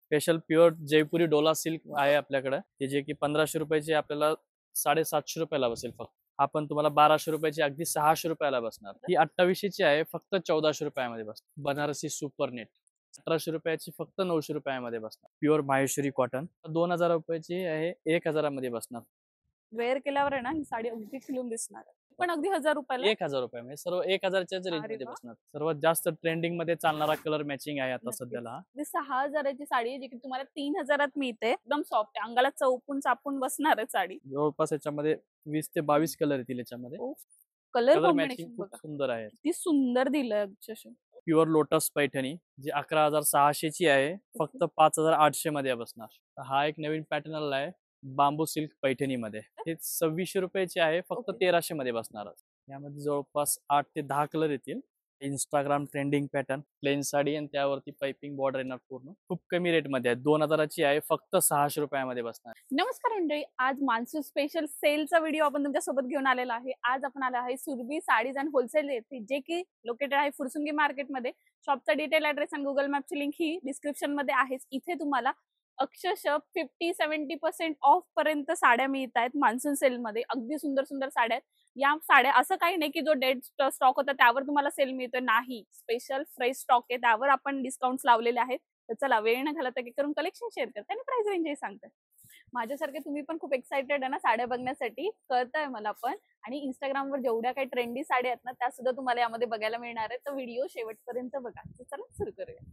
Special pure जयपुरी Dola silk आहे आपल्याकडे, की जे की 1500 रुपयाची आपल्याला 750 रुपयाला बसेल फक्त. हा पण तुम्हाला 1200 रुपयाची अगदी 600 रुपयाला बसणार. ही 2800 ची आहे, फक्त 1400 रुपयामध्ये बसणार. बनारसी सुपर नेट 1700 रुपयाची फक्त 900 रुपयामध्ये बसणार. प्युअर माहेश्वरी कॉटन 2000 रुपयाची आहे, 1000 मध्ये बसणार. वेअर केल्यावर आहे ना ही साडी अगदी खिलून दिसणार आहे. पण अगदी 1000 रुपयाला 1000 रुपये सर्व 1000च्याच रेंज अरे मध्ये वा. बसणार. सर्वात जास्त ट्रेंडिंग मध्ये चालणारा कलर मॅचिंग आहे आता सध्याला हा. ती 6000ची साडी आहे जी की तुम्हाला 3000त मिळते. एकदम सॉफ्ट आहे, अंगाला चौपून चापून बसणार आहे साडी. जवळपास याच्यामध्ये 20 ते 22 कलर येतील याच्यामध्ये. कलर कलर मॅचिंग कॉम्बिनेशन खूप बघा सुंदर आहे. किती सुंदर दिलंय अक्षरशः. प्युअर लोटस पैठणी जी 11600 ची आहे, फक्त 5800 मध्ये बसणार. हा एक नवीन पॅटर्न आलेला आहे बांबू सिल्क पैठणी मध्ये. हे 2600 रुपयाची आहे, फक्त 1300 मध्ये बसणार. यामध्ये जवळपास 8 ते 10 कलर येतील. Instagram trending pattern plain sari आणि त्यावरती पाइपिंग बॉर्डर येणार. पूर्ण खूप कमी रेट मध्ये आहे. 2000 ची आहे, फक्त 600 रुपयामध्ये बसणार. नमस्कार मंडळी, आज मान्सून स्पेशल सेलचा व्हिडिओ आपण तुमच्या सोबत घेऊन आलेला आहे. आज आपण आलो आहे सुरभी साडीज अँड होलसेल येथे, जे की लोकेटेड आहे फुरसुंगी मार्केटमध्ये. शॉपचा डिटेल ऍड्रेस आणि गुगल मॅपची लिंक ही डिस्क्रिप्शन मध्ये आहे. इथे तुम्हाला अक्षरशः 50-70% ऑफ पर्यंत साड्या मिळत आहेत मान्सून सेल मध्ये. अगदी सुंदर सुंदर साड्या आहेत. या साड्या असं काही नाही की जो डेड स्टॉक होता त्यावर तुम्हाला सेल मिळतोय, नाही. स्पेशल फ्रेश स्टॉक आहे, त्यावर आपण डिस्काउंट लावलेले आहेत. तर चला वेळ न घालवता की करून कलेक्शन शेअर करते आणि प्राइस रेंजही सांगते. माझ्यासारखे तुम्ही पण खूप एक्साइटेड आहे ना साड्या बघण्यासाठी, कळतंय मला पण. आणि इंस्टाग्रामवर जेवढ्या काही ट्रेंडी साड्या आहेत ना त्या सुद्धा तुम्हाला यामध्ये बघायला मिळणार आहेत. तर व्हिडिओ शेवटपर्यंत बघा. तर चला सुरू करूया.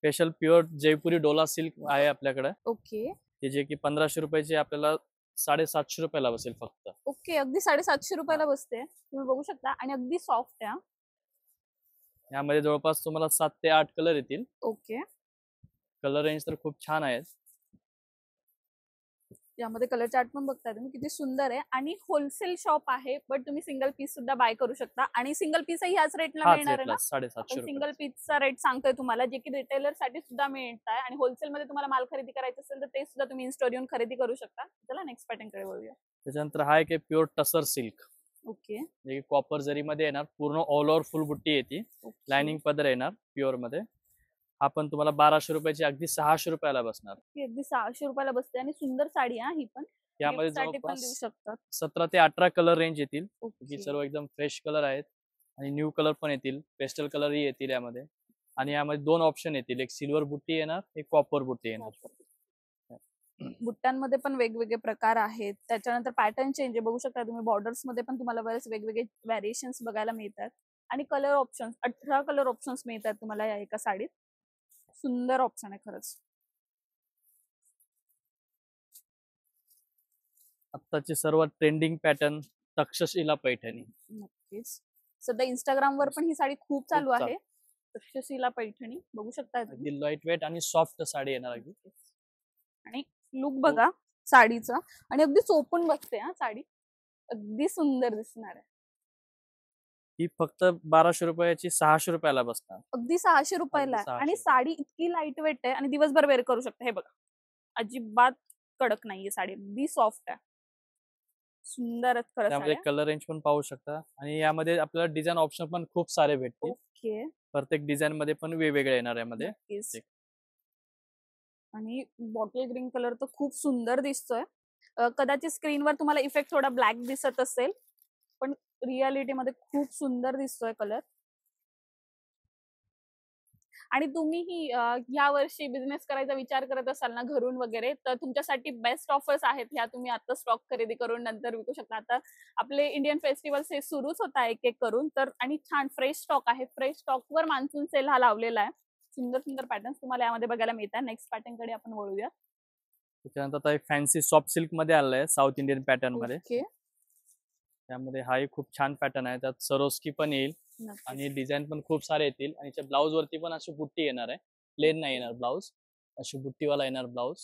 स्पेशल प्युअर जयपुरी डोला सिल्क आहे आपल्याकडे, ओके की जे की 1500 रुपयाची आपल्याला 750 रुपयाला बसेल फक्त. ओके, अगदी 750 रुपयाला बसते, तुम्ही बघू शकता. आणि अगदी सॉफ्ट आहे. यामध्ये जवळपास तुम्हाला 7 ते 8 कलर येतील. ओके, कलर रेंज तर खूप छान आहेत. यामध्ये कलर चार्ट पण बघताय तुम्ही, किती सुंदर आहे. आणि होलसेल शॉप आहे, बट तुम्ही सिंगल पीस सुद्धा बाय करू शकता. आणि सिंगल पीस ह्याच रेटला मिळणार आहे ना. 750 सिंगल रुपये. पीसचा रेट सांगतोय तुम्हाला, जे की रिटेलर साठी सुद्धा मिळत आहे. आणि होलसेल मध्ये तुम्हाला माल खरेदी करायचा असेल तर ते सुद्धा तुम्ही इन स्टोर येऊन खरेदी करू शकता. चला नेक्स्ट पॅटर्न कडे वळूया. त्याच्यानंतर हा एक प्युअर टसर सिल्क, ओके, जे कॉपर जरी मध्ये येणार. पूर्ण ऑल ओव्हर फुल बुट्टी येते. लाइनिंग पदर येणार प्युअर मध्ये. हा पण तुम्हाला 1200 रुपयाची अगदी 600 रुपयाला बसणार. ही अगदी 600 रुपयाला बसते. आणि सुंदर साडी आहे ही पण. यामध्ये साठी पण देऊ जवळपास शकतात. 17 ते 18 कलर रेंज येतील. ओके. ही सर्व एकदम फ्रेश कलर आहेत. आणि न्यू कलर पण येतील, पेस्टल कलरही येतील यामध्ये. आणि यामध्ये 2 ऑप्शन येतील, एक सिल्वर बुट्टी येणार, एक कॉपर बुट्टी येणार. बुट्ट्यांमध्ये पण वेगवेगळे प्रकार आहेत. त्याच्यानंतर पॅटर्न चेंज आहे, बघू शकता तुम्ही. बॉर्डर्स मध्ये पण तुम्हाला बरेच वेगवेगळे व्हॅरिएशन्स बघायला मिळतात. आणि कलर ऑप्शन्स 18 कलर ऑप्शन्स मिळतात तुम्हाला या एका साडीत. सुंदर ऑप्शन आहे खरंच. आत्ताचे सर्व ट्रेंडिंग पॅटर्न तक्षशिला पैठणी. नक्कीच सध्या इंस्टाग्राम वर पण ही साडी खूप चालू खूप आहे. तक्षशिला पैठणी बघू शकता तुम्ही. अगदी लाईट वेट आणि सॉफ्ट साडी येणार अगदी. आणि लुक बघा साडीचा. आणि अगदी चोपून बसते हा साडी, अगदी सुंदर दिसणार आहे. ही फक्त 1200 रुपयाची 600 रुपयाला बसणार. अगदी 600 रुपयाला अगदी 600 आणि साडी इतकी लाईट वेट आहे आणि दिवसभर वेअर करू शकता. हे बघा, अजिबात कडक नाहीये साडी, अगदी सॉफ्ट आहे. सुंदर खरं त्यामध्ये साड्या. कलर रेंज पण पाहू शकता. आणि यामध्ये आपल्याला डिझाईन ऑप्शन पण खूप सारे भेटतील. ओके, प्रत्येक डिझाईन मध्ये पण वेगवेगळे येणार यामध्ये. नक्कीच. आणि बॉटल ग्रीन कलर तर खूप सुंदर दिसतोय. कदाचित स्क्रीनवर तुम्हाला इफेक्ट थोडा ब्लॅक दिसत असेल, पण रियालिटी मध्ये खूप सुंदर दिसतोय कलर. आणि तुम्ही या वर्षी बिझनेस करायचा विचार करत असाल ना घरून वगैरे, तर तुमच्यासाठी बेस्ट ऑफर्स आहेत ह्या. तुम्ही आता स्टॉक खरेदी करून नंतर विकू शकता. आता आपले इंडियन फेस्टिवल्स हे सुरूच होता एक एक करून. तर आणि छान फ्रेश स्टॉक आहे. फ्रेश स्टॉक वर मान्सून सेल हा लावलेला आहे. सुंदर सुंदर पॅटर्न्स तुम्हाला यामध्ये बघायला मिळतात. नेक्स्ट पॅटर्न कडे आपण वळूया. त्याच्यानंतर आता एक फॅन्सी सॉफ्ट सिल्क मध्ये आलेलं आहे, साऊथ इंडियन पॅटर्न मध्ये. ओके, त्यामध्ये हाही खूप छान पॅटर्न आहे. त्यात सरोस्की पण येईल आणि डिझाईन पण खूप सारे येतील. आणि ब्लाउज वरती पण अशी बुट्टी येणार आहे, प्लेन नाही येणार ब्लाउज, अशी बुट्टीवाला येणार ब्लाउज.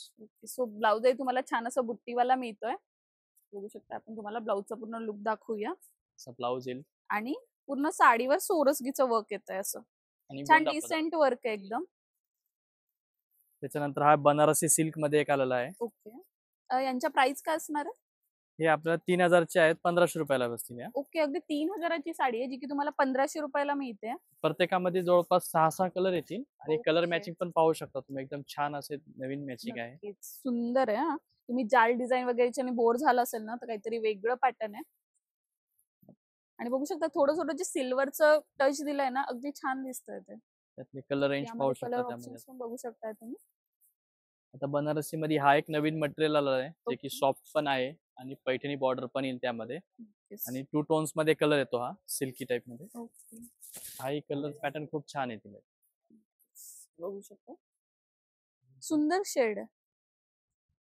सो ब्लाउज तुम्हाला छान असं बुट्टीवाला मिळतोय, बघू शकता. आपण तुम्हाला ब्लाउजचा पूर्ण लुक दाखवूया. असा ब्लाउज येईल. आणि पूर्ण साडीवर सोरसगीचं वर्क येतंय असं आणि छान डिसेंट वर्क आहे एकदम. त्याच्यानंतर हा बनारसी सिल्क मध्ये एक आलेला आहे. ओके, यांच्या प्राइस काय असणार आहे? हे आपल्याला 3000चे आहेत, 1500 रुपयाला बसतील या. ओके, अगदी 3000ची साडी आहे जी की तुम्हाला 1500 रुपयाला मिळते. प्रत्येकामध्ये जवळपास 6-6 कलर येतील आणि कलर ओके. मॅचिंग पण पाहू शकता तुम्ही. एकदम छान असे नवीन मॅचिंग आहे. नक्कीच सुंदर आहे हा. तुम्ही जाल डिझाईन वगैरेच्या बोर झाला असेल ना तर काहीतरी वेगळं पॅटर्न आहे. आणि बघू शकता थोडं थोडं जे सिल्वरचं टच दिलंय ना अगदी छान दिसतंय ते. त्यातले कलर रेंज पाहू यामध्ये शकता कलर त्यामध्ये. ऑप्शन्स पण बघू शकताय तुम्ही. आता बनारसी मध्ये हा एक नवीन मटेरियल आला आहे जे की ओके. सॉफ्ट पण आहे आणि पैठणी बॉर्डर पण येईल त्यामध्ये. Yes. आणि 2 टोन्स मध्ये कलर येतो हा सिल्की टाइप मध्ये. ओके. हाही कलर पॅटर्न खूप छान आहे तिला. बघू शकता सुंदर शेड आहे.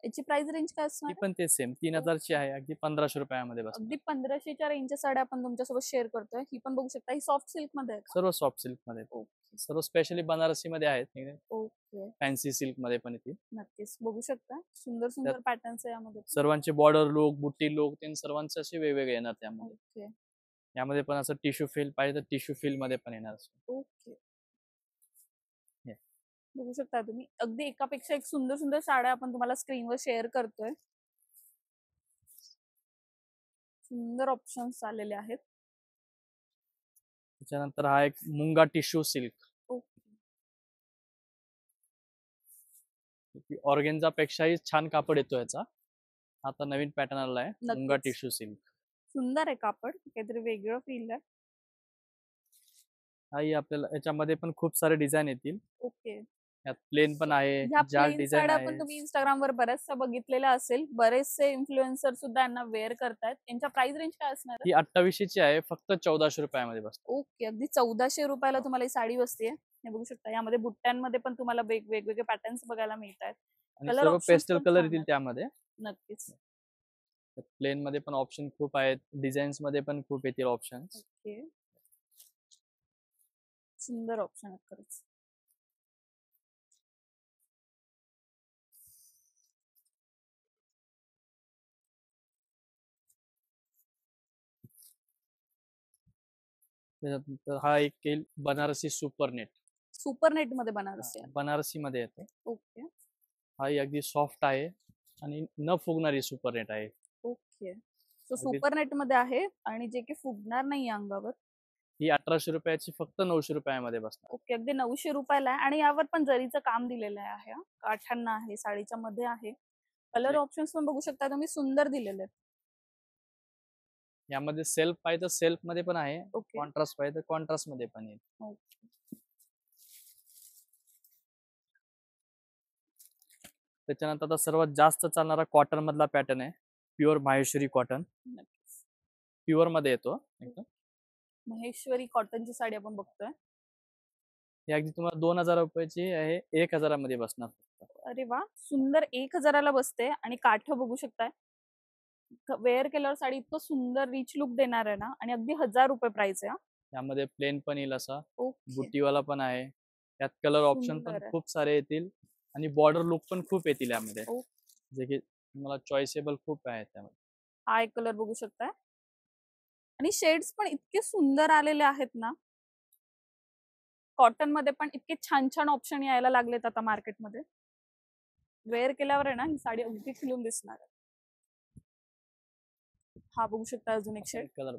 याची प्राइस रेंज काय ती असणार आहे? पण ते सेम 3000ची आहे, अगदी 1500 रुपयामध्ये बस. अगदी 1500च्या रेंजच्या साड्या आपण तुमच्यासोबत शेअर करतोय. ही पण बघू शकता ही सॉफ्ट सिल्क मध्ये आहे का? सर्व सॉफ्ट सिल्क मध्ये आहेत. ओके. सर्व स्पेशली बनारसी मध्ये आहेत, ओके. फॅन्सी सिल्क मध्ये पण येतील. नक्कीच बघू शकता सुंदर सुंदर पॅटर्न्स आहे यामध्ये. सर्वांचे बॉर्डर लुक, बुट्टी लुक ते सर्वांचे असे वेगवेगळे येणार त्यामध्ये. ओके. यामध्ये पण असं टिश्यू फील पाहिजे तर टिश्यू फील मध्ये पण येणार. ओके. हे. बघू शकता तुम्ही अगदी एकापेक्षा एक सुंदर सुंदर साड्या आपण तुम्हाला स्क्रीनवर शेअर करतोय. सुंदर ऑप्शन्स आलेले आहेत. त्याच्यानंतर हा एक मुंगा टिश्यू सिल्क. ऑर्गेन्झा पेक्षाही छान कापड येतो याचा. आता नवीन पॅटर्न आला आहे मुंगा नक्कीच. Tissue silk. सुंदर आहे कापड काहीतरी वेगळं फील आहे. हाही आपल्याला याच्यामध्ये पण खूप सारे डिझाईन येतील. ओके. यात प्लेन पण आहे, ह्या जाल प्लेन डिझाईन साड्या आहे. पण तुम्ही इंस्टाग्राम वर बऱ्याचशा बघितलेल्या असेल. बरेचसे इन्फ्लुएन्सर सुद्धा यांना वेअर करतायत. यांच्या प्राइस रेंज काय असणार आहे? ही 2800 ची आहे, फक्त 1400 रुपयामध्ये बसते. ओके. अगदी 1400 रुपयाला तुम्हाला ही साडी बसते. हे बघू शकता यामध्ये बुट्ट्यांमध्ये पण तुम्हाला वेगवेगळे पॅटर्न्स बघायला मिळतात. आणि कलर सर्व ऑप्शन्स पेस्टल पण कलर छान येतील आहेत. त्यामध्ये. नक्कीच. प्लेन मध्ये पण ऑप्शन खूप आहेत, डिझाईन्स मध्ये पण खूप येतील ऑप्शन्स. ओके. सुंदर ऑप्शन आहेत खरंच. त्याच्यानंतर हा एक येईल Banarasi super net. Super net मध्ये बनारसी आहे. बनारसी मध्ये येतो. ओके. हाही अगदी सॉफ्ट आहे आणि न फुगणारी सुपर नेट आहे. ओके. सो अगदी- सुपर नेट मध्ये आहे आणि जे की फुगणार नाही अंगावर. ही 1800 रुपयाची फक्त 900 रुपयामध्ये बसणार. ओके. अगदी 900 रुपयाला आहे आणि यावर पण जरीचं काम दिलेलं आहे. काठांना आहे, साडीच्या मध्ये आहे. कलर ऑप्शन्स पण बघू शकता तुम्ही सुंदर दिलेले आहेत. यामध्ये सेल्फ पाहिजे तर सेल्फ मध्ये पण आहे, ओके. कॉन्ट्रास्ट पाहिजे तर कॉन्ट्रास्ट मध्ये पण येईल. ओके. त्याच्यानंतर आता सर्वात जास्त चालणारा कॉटन मधला पॅटर्न आहे, प्युअर माहेश्वरी कॉटन. नक्कीच. प्युअर मध्ये येतो एकदम. महेश्वरी कॉटनची साडी आपण बघतोय. ही अगदी तुम्हाला 2000 रुपयाची आहे, 1000 मध्ये बसणार. अरे वा, सुंदर 1000ला बसते आणि काठ बघू शकताय. वेअर केल्यावर साडी इतकं सुंदर रिच लुक देणार आहे ना आणि अगदी 1000 रुपये प्राइस आहे. यामध्ये प्लेन पण येईल असा, ओके. बुट्टीवाला पण आहे. यात कलर ऑप्शन पण सुंदर आहे. खूप सारे येतील आणि बॉर्डर लुक पण खूप येतील यामध्ये, ओ. जे की तुम्हाला चॉईसेबल खूप आहे त्यामध्ये. हा एक कलर बघू शकताय आणि शेड्स पण इतके सुंदर आलेले आहेत ना. कॉटन मध्ये पण इतके छान छान ऑप्शन यायला लागलेत आता मार्केटमध्ये. वेअर केल्यावर आहे ना ही साडी अगदी खुलून दिसणार आहे. हा बघू शकता अजून एक शेड कलर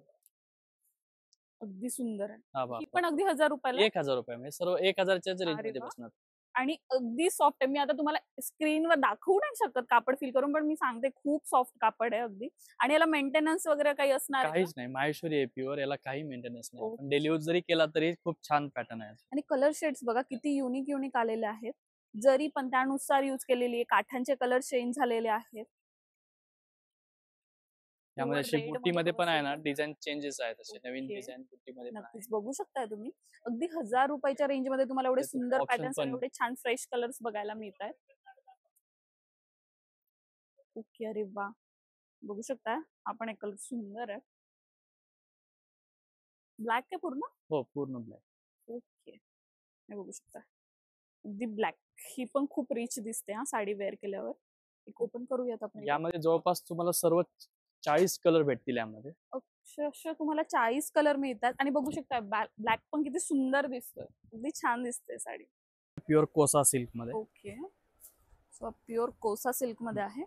अगदी सुंदर आहे. हा ही पण अगदी 1000 रुपयाला आहे. 1000 रुपये म्हणजे सर्व 1000च्याच रेंज अरे मध्ये वा. बसणार. आणि अगदी सॉफ्ट आहे. मी आता तुम्हाला स्क्रीनवर दाखवू नाही शकत कापड फील करून, पण मी सांगते खूप सॉफ्ट कापड आहे अगदी. आणि याला मेंटेनन्स वगैरे काही असणार आहे काहीच का? नाही, माहेश्वरी आहे प्युअर, याला काही मेंटेनन्स नाही. ओके. पण डेली यूज जरी केला तरी खूप छान पॅटर्न आहे. आणि कलर शेड्स बघा किती युनिक युनिक आलेले आहेत. जरी पण त्यानुसार यूज केलेली आहे. काठांचे कलर चेंज झालेले आहेत. यामध्ये अशी red बुट्टी मध्ये मध्ये बघा पण आहे ना, सुंदर. डिझाईन चेंजेस आहेत असे, नवीन ओके. डिझाईन बुट्टी मध्ये पण आहे. नक्कीच बघू शकताय तुम्ही अगदी 1000 रुपयाच्या रेंज मध्ये तुम्हाला एवढे त्याचे सुंदर option पॅटर्न्स आणि पण. एवढे छान फ्रेश कलर्स बघायला मिळत आहेत. ओके. अरे वा, बघू शकता आपण एक कलर सुंदर आहे. ब्लॅक आहे पूर्ण. हो, पूर्ण ब्लॅक. ओके. हे बघू शकता अगदी ब्लॅक. ही पण खूप रिच दिसते हा साडी वेअर केल्यावर. एक ओपन करूयात आपण. यामध्ये जवळपास तुम्हाला सर्व 40 कलर भेटतील यामध्ये. अक्षरशः तुम्हाला 40 कलर मिळतात आणि बघू शकता ब्लॅक पण किती सुंदर दिसतोय. अगदी छान दिसते साडी. प्युअर कोसा सिल्क मध्ये. ओके. सो प्युअर कोसा सिल्क मध्ये आहे.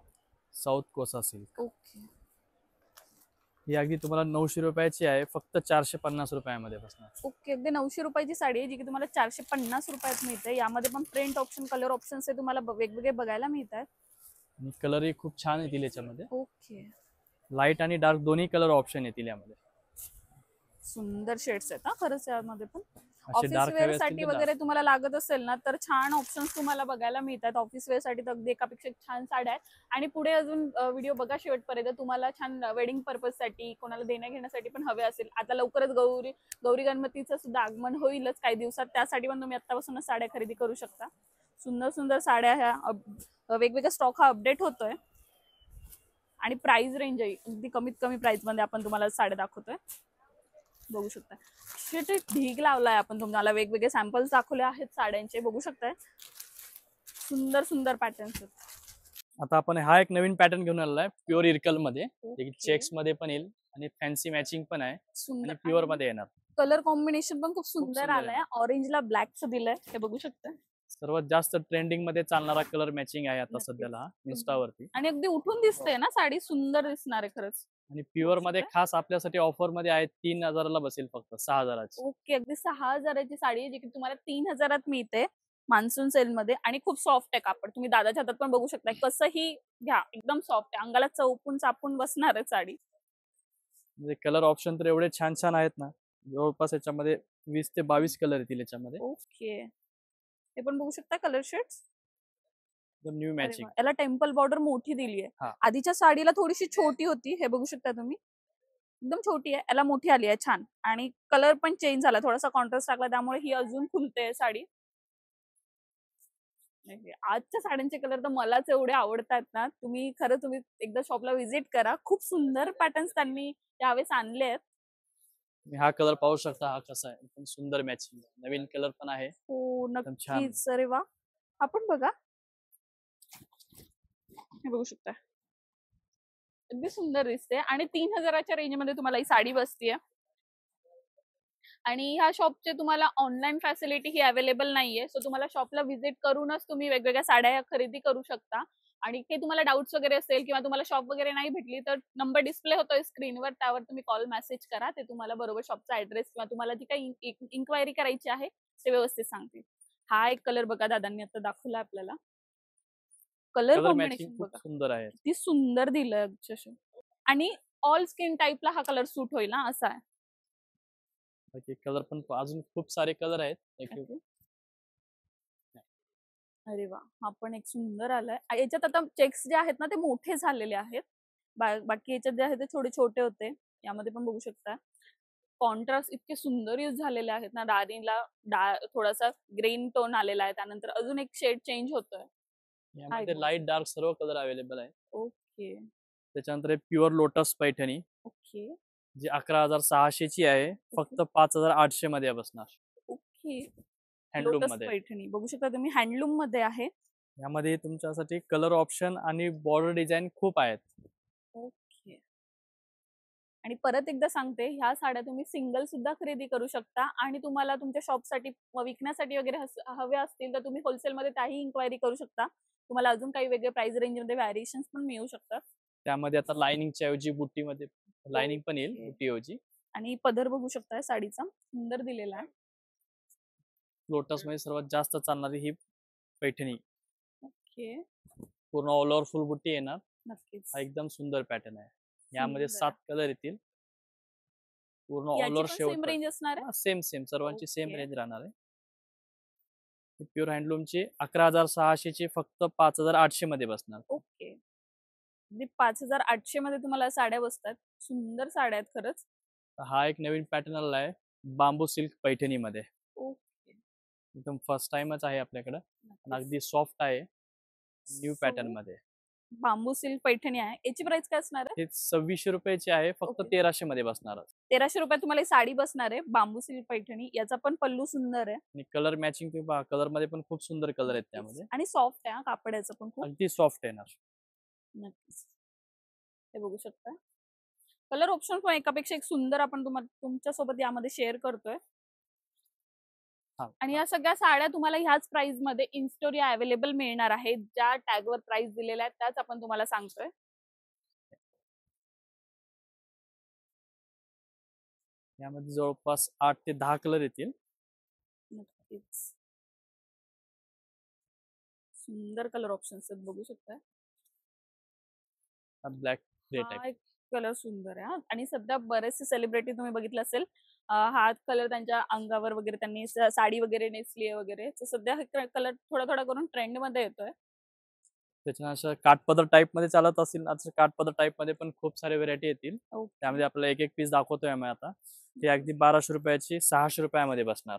साऊथ कोसा सिल्क. ओके. ही अगदी तुम्हाला 900 रुपयाची आहे, फक्त 450 रुपयामध्ये बसणार. ओके, अगदी 900 रुपयाची साडी आहे जी की तुम्हाला 450 रुपयात मिळते. यामध्ये पण प्रिंट ऑप्शन, कलर ऑप्शन्स हे तुम्हाला वेगवेगळे बघायला मिळतात. आणि कलरही खूप छान येतील याच्यामध्ये. ओके, लाईट आणि डार्क दोन्ही कलर ऑप्शन येतील यामध्ये. सुंदर शेड्स आहेत हा खरंच यामध्ये पण. असे ऑफिस डार्क वेअर हवे साठी असतील तर वगैरे तुम्हाला लागत असेल ना तर छान ऑप्शन्स तुम्हाला बघायला मिळतात. ऑफिस वेअर साठी तर अगदी एकापेक्षा एक छान साड्या आहेत. आणि पुढे अजून व्हिडिओ बघा शेवटपर्यंत. तुम्हाला छान वेडिंग पर्पज साठी, कोणाला देण्या घेण्यासाठी पण हवे असेल, आता लवकरच गौरी गणपतीचं सुद्धा आगमन होईलच काही दिवसात, त्यासाठी पण तुम्ही आतापासूनच साड्या खरेदी करू शकता. सुंदर सुंदर साड्या ह्या वेगवेगळा स्टॉक हा अपडेट होतोय. आणि प्राइस रेंज आहे अगदी कमीत कमी प्राइस मध्ये आपण तुम्हाला साड्या दाखवतोय. बघू शकता शेट ढीग लावलाय आपण तुम्हाला. वेगवेगळे सॅम्पल्स दाखवले आहेत साड्यांचे, बघू शकताय. सुंदर सुंदर पॅटर्न्स आहेत. आता आपण हा एक नवीन पॅटर्न घेऊन आलेला आहे प्युअर इरकल मध्ये. Okay. चेक्स मध्ये पण येईल आणि फॅन्सी मॅचिंग पण आहे सुंदर आणि प्युअर मध्ये येणार. कलर कॉम्बिनेशन पण खूप सुंदर सुंदर आहे. आलाय. ऑरेंजला ब्लॅकचं दिलंय, हे बघू शकता. सर्वात जास्त ट्रेंडिंग मध्ये चालणारा कलर मॅचिंग आहे आता नक्कीच. सध्याला इन्स्टावरती. आणि अगदी उठून दिसते ना साडी, सुंदर दिसणार आहे खरंच. आणि प्युअर मध्ये खास आपल्यासाठी ऑफर मध्ये आहे 3000 बसेल फक्त 6000ची. ओके, अगदी 6000ची साडी आहे जी की तुम्हाला 3000 मिळते मान्सून सेल मध्ये. आणि खूप सॉफ्ट आहे कापड. तुम्ही दादाच्या हातात पण बघू शकता, कसंही घ्या एकदम सॉफ्ट आहे. अंगाला चौपून चापून बसणार आहे साडी. म्हणजे कलर ऑप्शन तर एवढे छान छान आहेत ना, जवळपास याच्यामध्ये 20 ते 22 कलर येतील याच्यामध्ये. ओके, हे पण बघू शकता कलर शेड्स. एकदम न्यू मॅचिंग. याला टेम्पल बॉर्डर मोठी दिली आहे. हा. आधीच्या साडीला थोडीशी छोटी होती, हे बघू शकता तुम्ही. एकदम छोटी आहे, याला मोठी आली आहे छान. आणि कलर पण चेंज झाला, थोडासा कॉन्ट्रास्ट टाकला, त्यामुळे ही अजून खुलते साडी. आजच्या साड्यांचे कलर तर मलाच एवढे आवडतात ना, तुम्ही एकदा शॉपला व्हिजिट करा. खूप सुंदर पॅटर्न्स त्यांनी यावेळेस आणले आहेत. तुम्ही हा कलर पाहू शकता, हा कसा आहे, एकदम सुंदर मॅचिंग. नवीन कलर पण आहे. हो एकदम छान. नक्कीच. अरे वा, आपण बघा, हे बघू शकता. अगदी सुंदर दिसते. आणि 3000च्या रेंज मध्ये तुम्हाला ही साडी बसतीये. आणि ह्या शॉपचे तुम्हाला ऑनलाईन फॅसिलिटी ही अवेलेबल नाहीये. सो तुम्हाला शॉपला व्हिजिट करूनच तुम्ही वेगवेगळ्या साड्या ह्या खरेदी करू शकता. आणि काही तुम्हाला डाऊट्स वगैरे असेल किंवा तुम्हाला शॉप वगैरे नाही भेटली तर नंबर डिस्प्ले होतोय स्क्रीनवर, त्यावर तुम्ही कॉल मेसेज करा. ते तुम्हाला बरोबर शॉपचा ऍड्रेस किंवा तुम्हाला जी काही इन्क्वायरी करायची आहे ते व्यवस्थित सांगतील. हा एक कलर बघा दादांनी आता दाखवला आपल्याला. कलर कलर कॉम्बिनेशन मॅचिंग खूप बघा सुंदर आहे. किती सुंदर दिलंय अक्षरशः. आणि ऑल स्किन टाईपला हा कलर सूट होईल ना, असा आहे. बाकी कलर पण अजून खूप सारे कलर आहेत. Okay. अरे वा, हा पण एक सुंदर आलाय. याच्यात आता चेक्स जे आहेत ना ते मोठे झालेले आहेत. बाकी याच्यात जे आहेत ते थोडे छोटे होते. यामध्ये पण बघू शकता. कॉन्ट्रास्ट इतके सुंदर यूज झालेले आहेत ना. दारीला थोडासा ग्रीन टोन आलेला आहे, त्यानंतर अजून एक शेड चेंज होतोय. यामध्ये लाईट डार्क सर्व कलर अवेलेबल आहे. ओके त्याच्यानंतर प्युअर लोटस पैठणी ओके जी 11600ची आहे, फक्त 5800 मध्ये बसणार. ओके. हँडलूम लोटस मध्ये. पैठणी बघू शकता तुम्ही, हँडलूम मध्ये आहे. यामध्ये तुमच्यासाठी कलर ऑप्शन आणि बॉर्डर डिझाईन खूप आहेत. ओके. आणि परत एकदा सांगते, ह्या साड्या तुम्ही सिंगल सुद्धा खरेदी करू शकता. आणि तुम्हाला तुमच्या शॉपसाठी विकण्यासाठी वगैरे हवे असतील तर तुम्ही होलसेलमध्ये त्याही इन्क्वायरी करू शकता. तुम्हाला अजून काही वेगळे प्राइस रेंजमध्ये व्हॅरिएशन्स पण मिळू शकतात. त्यामध्ये आता लाइनिंगच्या ऐवजी बुट्टीमध्ये लाइनिंग पण येईल, ओके. बुट्टी ऐवजी. आणि पदर बघू शकता साडीचा, सुंदर दिलेला आहे. लोटस मध्ये सर्वात जास्त चालणारी ही पैठणी. ओके, पूर्ण ऑल ओव्हर फुल बुट्टी येणार. नक्कीच. हा एकदम सुंदर पॅटर्न आहे. यामध्ये सुंदर 7 कलर येतील. पूर्ण ऑल याची ओव्हर पण शेवट सेम रेंज असणार आहे. सेम सर्वांची सेम ओके. रेंज राहणार आहे. प्युअर हँडलूमची 11600ची फक्त 5800 मध्ये बसणार. ओके, अगदी 5800 मध्ये तुम्हाला साड्या बसतात. सुंदर साड्या आहेत खरंच. हा एक नवीन पॅटर्न आलेला आहे बांबू सिल्क पैठणी मध्ये. ओके, एकदम फर्स्ट टाइमच आहे आपल्याकडे. आणि नक्कीच. अगदी सॉफ्ट आहे, न्यू पॅटर्न मध्ये. बांबू सिल्क पैठणी आहे. याची प्राइस काय असणार आहे? हे 2600 रुपयाची आहे, फक्त ओके. 1300 मध्ये बसणार. 1300 रुपयात तुम्हाला ही साडी बसणार आहे, बांबू सिल्क पैठणी. याचा पण पल्लू सुंदर आहे. आणि कलर मॅचिंग तुम्ही पहा, कलर मध्ये पण खूप सुंदर कलर आहेत त्यामध्ये. आणि सॉफ्ट आहे हा, कापड याचं पण खूप. अगदी सॉफ्ट येणार. नक्कीच, हे बघू शकता. कलर ऑप्शन पण एकापेक्षा एक सुंदर आपण तुमच्या सोबत यामध्ये शेअर करतोय. आणि या सगळ्या साड्या तुम्हाला ह्याच प्राइस मध्ये इन्स्टोरिया अवेलेबल मिळणार आहे. ज्या टॅगवर प्राइस दिलेल्या आहेत त्याच आपण तुम्हाला सांगतोय. यामध्ये जवळपास 8 ते 10 कलर येतील. नक्कीच सुंदर कलर ऑप्शन्स आहेत, बघू शकता. हा ब्लॅक ग्रे टाइप. हा एक कलर सुंदर आहे हा. आणि सध्या बरेचसे सेलिब्रिटी तुम्ही बघितलं असेल, हा कलर त्यांच्या अंगावर वगैरे त्यांनी साडी वगैरे नेसली आहे वगैरे. तर सध्या हा कलर थोडा थोडा करून ट्रेंड मध्ये येतोय. त्याच्या असं काठपदर टाइप मध्ये चालत असेल ना, तर काठपदर टाइप मध्ये पण खूप सारे व्हरायटी येतील. ओके. त्यामध्ये आपल्याला एक एक पीस दाखवतोय आम्ही आता. ते अगदी 1200 रुपयाची 600 रुपयामध्ये बसणार.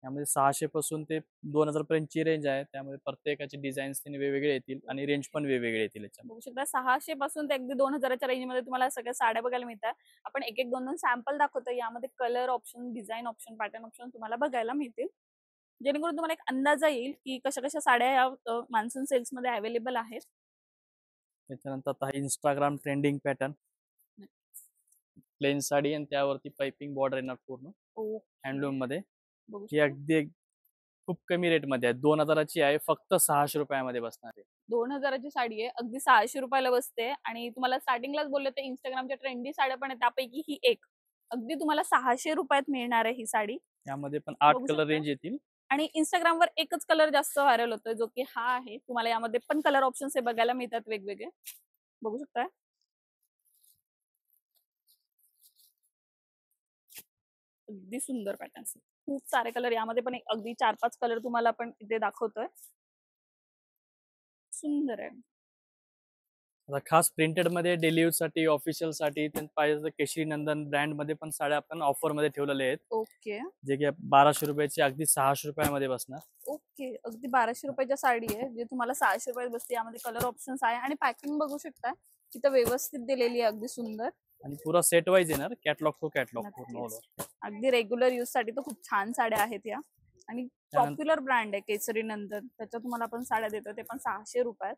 त्यामध्ये 600 पासून ते 2000 पर्यंतची रेंज आहे. त्यामध्ये प्रत्येकाचे डिझाईन्स वेगवेगळे येतील आणि रेंज पण वेगवेगळे येतील याच्यामध्ये. बघू शकता 600 पासून ते अगदी 2000च्या रेंज मध्ये तुम्हाला सगळ्या साड्या बघायला मिळतात. आपण एक एक दोन दोन सॅम्पल दाखवतो. यामध्ये colour option, design option, pattern option तुम्हाला बघायला मिळतील, जेणेकरून तुम्हाला एक अंदाजा येईल की कशा कशा साड्या या मान्सून सेल्स मध्ये अवेलेबल आहेत. त्याच्यानंतर आता Instagram trending pattern, plain sari आणि त्यावरती पाइपिंग बॉर्डर येणार पूर्ण हँडलूम मध्ये. बघू ही अगदी खूप कमी रेट मध्ये आहे. 2000ची आहे, फक्त 600 रुपयामध्ये बसणार आहे. 2000ची साडी आहे, अगदी 600 रुपयाला बसते. आणि तुम्हाला स्टार्टिंगलाच बोलले ते इंस्टाग्रामच्या ट्रेंडी साड्या पण आहेत, त्यापैकी ही एक अगदी तुम्हाला 600 रुपयात मिळणार आहे ही साडी. यामध्ये पण 8 बघू कलर शकता. रेंज येतील. आणि इंस्टाग्रामवर एकच कलर जास्त व्हायरल होतोय, जो की हा आहे. तुम्हाला यामध्ये पण कलर ऑप्शन्स हे बघायला मिळतात वेगवेगळे, बघू शकता. अगदी सुंदर पॅटर्न्स, खूप सारे कलर. यामध्ये पण एक अगदी 4-5 कलर तुम्हाला पण इथे दाखवतोय. सुंदर आहे. आता खास प्रिंटेड मध्ये डेली यूज साठी, ऑफिशियल साठी पाहिजे तर केशरी नंदन ब्रँड मध्ये पण साड्या आपण ऑफर मध्ये ठेवलेले आहेत. ओके. जे की 1200 रुपयाची अगदी 600 रुपयामध्ये बसणार. ओके, अगदी 1200 रुपयाच्या साडी आहे, जे तुम्हाला 600 रुपयात बसते. यामध्ये कलर ऑप्शन्स आहे आणि पॅकिंग बघू शकता, तिथं व्यवस्थित दिलेली आहे, अगदी सुंदर. आणि पुरा सेट वाईज येणार, कॅटलॉग टू कॅटलॉग पूर्ण नक्कीच. ऑल. अगदी रेग्युलर यूज साठी तर खूप छान साड्या आहेत या. आणि पॉप्युलर ब्रँड आहे केसरी नंदन, त्याच्या तुम्हाला आपण साड्या देतो, ते पण 600 रुपयात.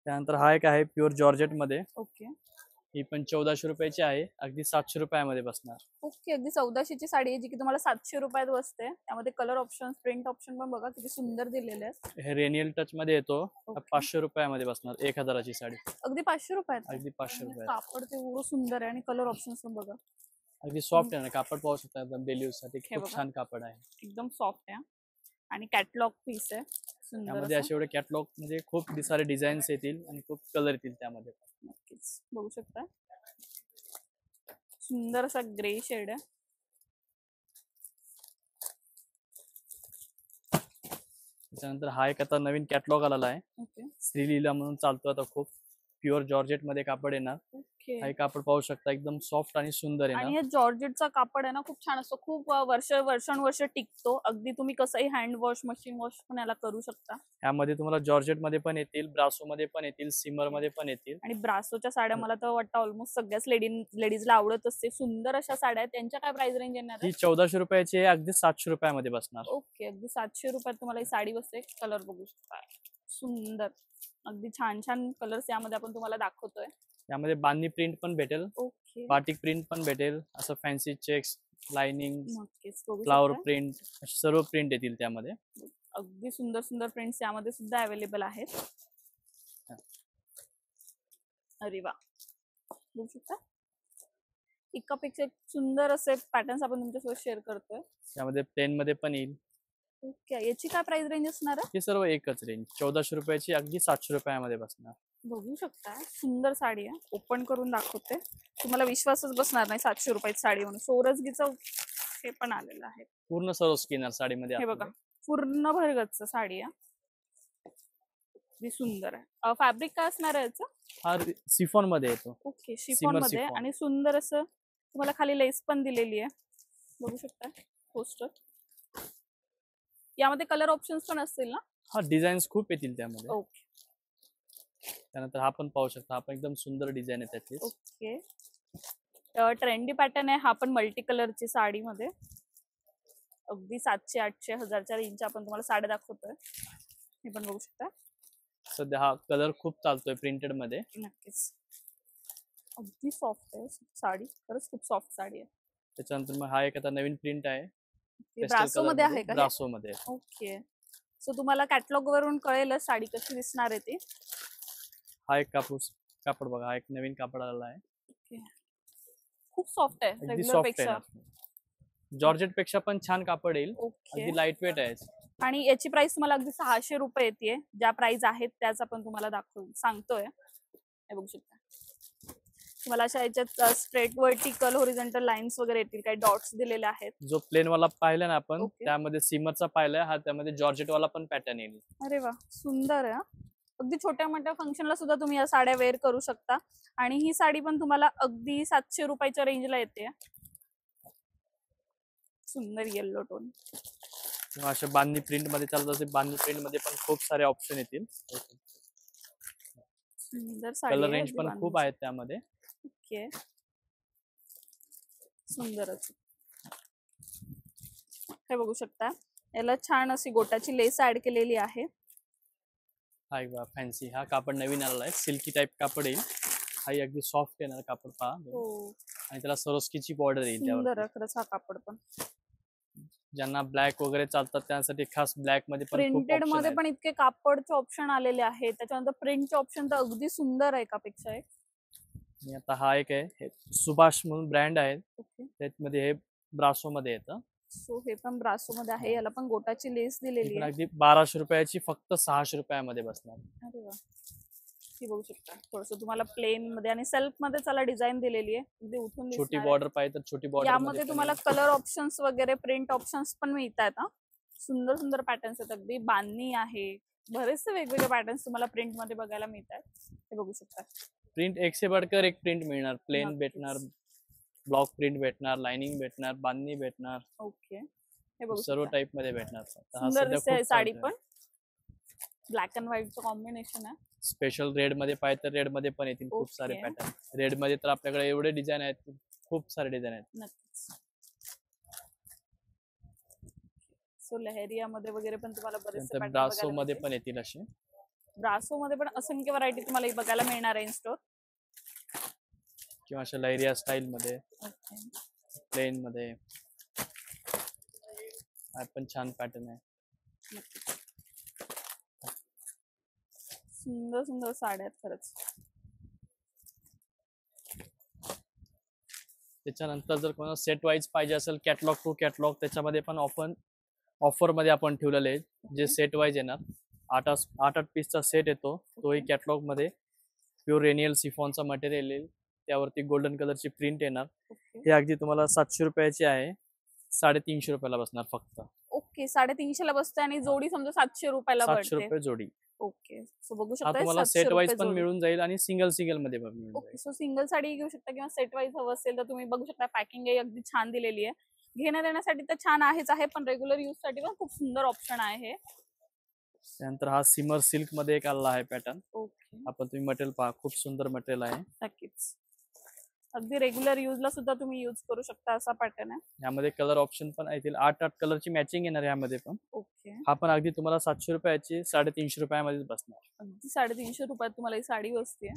त्यानंतर हा एक आहे प्युअर जॉर्जेट मध्ये. ओके. ही पण 1400 रुपयाची आहे, अगदी 700 रुपयामध्ये बसणार. ओके, अगदी 1400 ची साडी आहे, जी की तुम्हाला 700 रुपयात बसते. त्यामध्ये कलर ऑप्शन, प्रिंट ऑप्शन पण बघा किती सुंदर दिलेले आहेत. हे रेनियल टच मध्ये येतो. ओके. 500 रुपयामध्ये बसणार 1000ची साडी. अगदी 500 रुपयात. अगदी 500 रुपयात. कापड ते एवढं सुंदर आहे आणि कलर ऑप्शन्स पण बघा. अगदी सॉफ्ट आहे ना, कापड पाहू शकता, एकदम डेली यूज साठी हे खूप बघा. छान कापड आहे. एकदम सॉफ्ट आहे आणि कॅटलॉग पीस आहे, सुंदर त्यामध्ये असं. असे एवढे कॅटलॉग मध्ये खूप सारे डिझाईन्स येतील आणि खूप कलर येतील त्यामध्ये. नक्कीच बघू शकता, सुंदर असा ग्रे शेड आहे. त्याच्यानंतर हा एक आता नवीन कॅटलॉग आलेला आहे, ओके. श्रीलीला म्हणून चालतो आता. खूप प्युअर जॉर्जेट मध्ये कापड येणार. ओके. हा कापड पाहू शकता, एकदम सॉफ्ट आणि सुंदर आणि येणार. हे जॉर्जेटचा कापड आहे ना, खूप छान असतो, खूप वर्षानुवर्ष टिकतो. अगदी तुम्ही कसंही हँड वॉश, मशीन वॉश पण याला करू शकता. यामध्ये तुम्हाला जॉर्जेट मध्ये पण येतील, ब्रासो मध्ये पण येतील, सिमर मध्ये पण येतील. आणि ब्रासोच्या साड्या मला तर वाटतं ऑलमोस्ट सगळ्याच लेडीजला आवडत असते. सुंदर अशा साड्या आहेत. त्यांच्या काय प्राइस रेंज येणार ही आहे? 1400 रुपयाची आहे, अगदी 700 रुपयामध्ये बसणार. ओके, अगदी 700 रुपयात तुम्हाला ही साडी बसते. कलर बघू शकता, सुंदर, अगदी छान छान कलर्स यामध्ये आपण तुम्हाला दाखवतोय. यामध्ये बांधणी प्रिंट पण भेटेल, ओके. बाटिक प्रिंट पण भेटेल, असं फॅन्सी चेक्स, लाइनिंग, नक्कीच बघू फ्लावर शकता. प्रिंट, सर्व प्रिंट येतील त्यामध्ये. अगदी सुंदर सुंदर प्रिंट्स यामध्ये सुद्धा अवेलेबल आहेत. अरे वा, बघू शकता, एकापेक्षा एक सुंदर असे पॅटर्न्स आपण तुमच्यासोबत शेअर करतोय. त्यामध्ये प्लेन मध्ये पण येईल. ओके, याची काय प्राइस रेंज असणार आहे? हे सर्व एकच रेंज, 1400 रुपयाची अगदी 700 रुपयामध्ये बसणार. बघू शकता, सुंदर साडी आहे. ओपन करून दाखवते, तुम्हाला विश्वासच बसणार नाही 700 रुपयाची साडी म्हणून. सोरजगीचं हे पण आलेलं आहे, पूर्ण सर्व स्किनर साडीमध्ये. हे बघा, पूर्ण भरगतच साडी आहे, अगदी सुंदर आहे. फॅब्रिक काय असणार आहे याचं? हा सिफॉन मध्ये येतो. ओके, शिफॉन मध्ये. शिफॉन. आणि सुंदर असं तुम्हाला खाली लेस पण दिलेली आहे, बघू शकता पोस्टर. यामध्ये कलर ऑप्शन्स पण असतील ना? हा डिझाईन्स खूप येतील त्यामध्ये. ओके. त्यानंतर हा पण पाहू शकता, हा पण एकदम सुंदर डिझाईन आहे त्याची. ओके, ट्रेंडी पॅटर्न आहे हा पण, मल्टी कलरची साडी मध्ये. अगदी 700, 800, 1000च्या रेंजच्या आपण तुम्हाला साड्या दाखवतोय. हे पण बघू शकता. सध्या हा कलर खूप चालतोय प्रिंटेड मध्ये. नक्कीच, अगदी सॉफ्ट आहे साडी, खरंच खूप सॉफ्ट साडी आहे. त्याच्यानंतर मग हा एक आता नवीन प्रिंट आहे, ब्रासो मध्ये आहे का? ब्रासो मध्ये. ओके, सो तुम्हाला कॅटलॉग वरून कळेलच साडी कशी दिसणार आहे ती. हा एक कापूस कापड बघा, हा एक नवीन कापड आलेला आहे. खूप सॉफ्ट आहे अगदी रेग्युलर सॉफ्ट पेक्षा. आहे. जॉर्जेट पेक्षा पण छान कापड येईल. ओके. अगदी लाईट वेट आहे. आणि याची प्राइस तुम्हाला अगदी 600 रुपये येते. ज्या प्राइस आहेत त्याच आपण तुम्हाला सांगतोय. हे बघू शकता. तुम्हाला अशा याच्यात स्ट्रेट वर्टिकल होरिझॉन्टल लाईन्स वगैरे येतील, काही डॉट्स दिलेले आहेत. जो प्लेन वाला पाहिला ना आपण, ओके. त्यामध्ये सिमरचा पाहिलाय, हा त्यामध्ये जॉर्जेट वाला पण पॅटर्न येईल. अरे वा, सुंदर आहे. अगदी छोट्या मोठ्या फंक्शनला सुद्धा तुम्ही या साड्या वेअर करू शकता. आणि ही साडी पण तुम्हाला अगदी 700 रुपयाच्या रेंजला येते. सुंदर येल्लो टोन. किंवा अशा बांधणी प्रिंट मध्ये चालत असेल, बांधणी प्रिंट मध्ये पण खूप सारे ऑप्शन येतील. सुंदर साडी कलर आहे, रेंज अगदी पण बांधणीची. खूप आहेत त्यामध्ये. ओके. सुंदरच. हे बघू शकता, याला छान अशी गोटाची लेस ऍड केलेली आहे. हा एक फॅन्सी, हा कापड नवीन आलेला आहे, सिल्की टाइप कापड येईल. हा अगदी सॉफ्ट येणार कापड पहा. हो. आणि त्याला सरोस्कीची बॉर्डर येईल सुंदर त्यावर. आहे खरंच हा कापड पण. ज्यांना ब्लॅक वगैरे चालतात त्यासाठी खास ब्लॅक मध्ये पण खूप प्रिंटेड ऑप्शन मध्ये आहेत. पण इतके कापडचे ऑप्शन आलेले आहेत. त्याच्यानंतर प्रिंटचे ऑप्शन तर अगदी सुंदर आहे एकापेक्षा एक. आणि आता हा एक आहे, हे सुभाष म्हणून ब्रँड आहे, ओके. त्यामध्ये हे ब्रासो मध्ये येतं. सो हे पण ब्रासो मध्ये आहे. याला पण गोटाची लेस ही दिलेली पण आहे. अगदी 1200 रुपयाची फक्त 600 रुपयामध्ये बसणार. अरे वा. ही बघू शकता, थोडस तुम्हाला प्लेन मध्ये आणि सेल्फ मध्ये चला डिझाईन दिलेली आहे. अगदी उठून छोटी दिसणार आहे. बॉर्डर पाहिजे तर छोटी बॉर्डर यामध्ये तुम्हाला कलर ऑप्शन्स वगैरे प्रिंट ऑप्शन्स पण मिळतात. सुंदर सुंदर पॅटर्न्स आहेत. अगदी बांधणी आहे, बरेचसे वेगवेगळे पॅटर्न्स तुम्हाला प्रिंट मध्ये बघायला मिळतात. हे बघू शकता. प्रिंट एक से बढ़कर एक प्रिंट मिळणार. प्लेन नक्कीच. भेटणार, ब्लॉक प्रिंट भेटणार, लाइनिंग भेटणार, बांधणी भेटणार, ओके. हे बघू सर्व शकता. टाइप मध्ये भेटणार. सुंदर दिसते साडी पण. ब्लॅक अँड व्हाईटचं कॉम्बिनेशन आहे. स्पेशल रेड मध्ये पाहिजे तर रेड मध्ये पण येतील खूप सारे Okay. पॅटर्न. रेड मध्ये तर आपल्याकडे एवढे डिझाईन आहेत, खूप सारे डिझाईन आहेत. नक्कीच. सो लहेरियामध्ये वगैरे पण तुम्हाला बरेचसे नंतर पॅटर्न ब्रासो बघायला मध्ये मिळतील. पण येतील असे, ब्रासो मध्ये पण असंख्य व्हरायटी तुम्हाला ही बघायला मिळणार आहे इन स्टोर. किंवा अशा लैरिया स्टाईल मध्ये, ओके. प्लेन मध्ये. हा पण छान पॅटर्न आहे. नक्कीच. सुंदर सुंदर साड्या आहेत खरंच. त्याच्यानंतर जर कोणाला सेट वाईज पाहिजे असेल, कॅटलॉग टू कॅटलॉग, त्याच्यामध्ये पण ऑफर मध्ये आपण ठेवलेले आहेत. जे सेट वाईज येणार, 8 पीसचा सेट येतो. तोही कॅटलॉग मध्ये प्युअर रेनियल सिफॉनचा मटेरियल येईल, त्यावरती गोल्डन कलरची प्रिंट येणार. ओके. हे अगदी तुम्हाला 700 रुपयाची आहे, 350 रुपयाला बसणार फक्त. ओके, 350 ला बसते आणि जोडी समजा 700 रुपयाला 700 पडते. रुपये जोडी. ओके. सो बघू हा शकता तुम्हाला 700 सेट वाईज रुपये पण जोडी. मिळून जाईल आणि सिंगल मध्ये पण मिळून ओके. जाईल. सो सिंगल साडी घेऊ शकता किंवा सेट वाईज हवं असेल तर तुम्ही बघू शकता. पॅकिंग अगदी छान दिलेली आहे. घेण्या देण्यासाठी तर छान आहेच आहे, पण रेग्युलर यूज साठी पण खूप सुंदर ऑप्शन आहे हे. त्यानंतर हा सिमर सिल्क मध्ये एक आला आहे पॅटर्न. ओके. आपण तुम्ही मटेरियल पहा, खूप सुंदर मटेरियल आहे. नक्कीच. अगदी रेग्युलर यूजला सुद्धा तुम्ही यूज करू शकता असा पॅटर्न आहे. यामध्ये कलर ऑप्शन पण येतील, 8 कलरची मॅचिंग येणार यामध्ये पण. ओके. हा पण अगदी तुम्हाला 700 रुपयाची 350 रुपयामध्ये बसणार. अगदी 350 रुपयात तुम्हाला ही साडी बसते.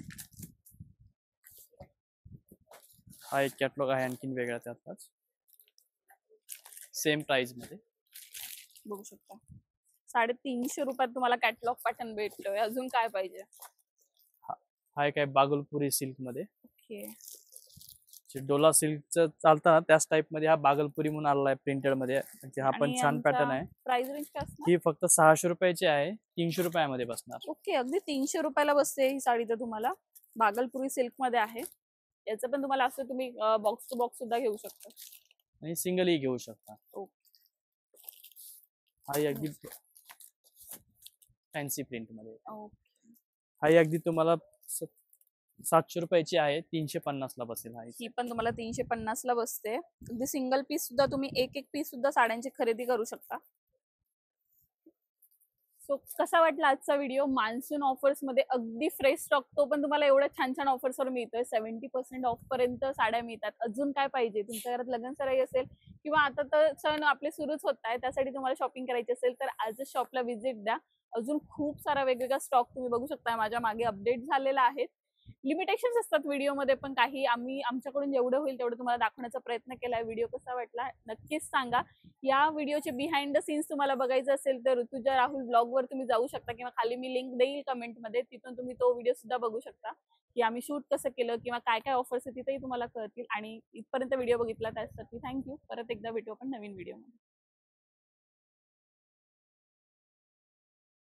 हा एक कॅटलॉग आहे आणखीन वेगळा त्यातच, सेम प्राइस मध्ये. बघू शकता 350 रुपयात तुम्हाला कॅटलॉग पॅटर्न भेटतोय. अजून काय पाहिजे. हा एक आहे बागलपुरी सिल्क मध्ये. ओके. जे डोला सिल्कचं चालतं ना, त्याच टाइप मध्ये हा बागलपुरी म्हणून आलेला आहे प्रिंटेड मध्ये. हा पण छान पॅटर्न आहे. प्राइस रेंज काय असणार. ही फक्त 600 रुपयाची आहे, 300 रुपयामध्ये बसणार. ओके. अगदी 300 रुपयाला बसते ही साडी तर तुम्हाला. बागलपुरी सिल्क मध्ये आहे. याचं पण तुम्हाला असं तुम्ही बॉक्स टू बॉक्स सुद्धा घेऊ शकता आणि सिंगलही घेऊ शकता. हा अगदी फॅन्सी प्रिंट मध्ये. हा अगदी तुम्हाला 700 रुपयाची आहे, 350 ला बसेल. ही पण तुम्हाला 350 ला बसते. अगदी सिंगल पीस सुद्धा तुम्ही एक पीस सुद्धा साड्यांची खरेदी करू शकता. सो कसा वाटला आजचा व्हिडिओ. मान्सून ऑफर्स मध्ये अगदी फ्रेश स्टॉक, तो पण तुम्हाला एवढ्या छान छान ऑफर्सवर मिळतोय. 70% ऑफ पर्यंत साड्या मिळतात. अजून काय पाहिजे. तुमच्या घरात लग्न सराई असेल किंवा आता तर सण आपले सुरूच होत आहे, त्यासाठी तुम्हाला शॉपिंग करायची असेल तर आजच शॉपला व्हिजिट द्या. अजून खूप सारा वेगवेगळा स्टॉक तुम्ही बघू शकता माझ्या मागे अपडेट झालेला आहे. लिमिटेशन्स असतात व्हिडिओमध्ये, पण काही आम्ही आमच्याकडून जेवढं होईल तेवढं तुम्हाला दाखवण्याचा प्रयत्न केलाय. व्हिडिओ कसा वाटला नक्कीच सांगा. या व्हिडिओचे बिहाइंड द सीन्स तुम्हाला बघायचं असेल तर ऋतुजा राहुल ब्लॉगवर तुम्ही जाऊ शकता, किंवा खाली मी लिंक देईल कमेंटमध्ये, तिथून तुम्ही तो व्हिडिओ सुद्धा बघू शकता की आम्ही शूट कसं केलं किंवा काय काय ऑफर्स आहेत तिथेही तुम्हाला कळतील. आणि इथपर्यंत व्हिडिओ बघितला त्यासाठी थँक्यू. परत एकदा भेटू आपण नवीन व्हिडिओमध्ये.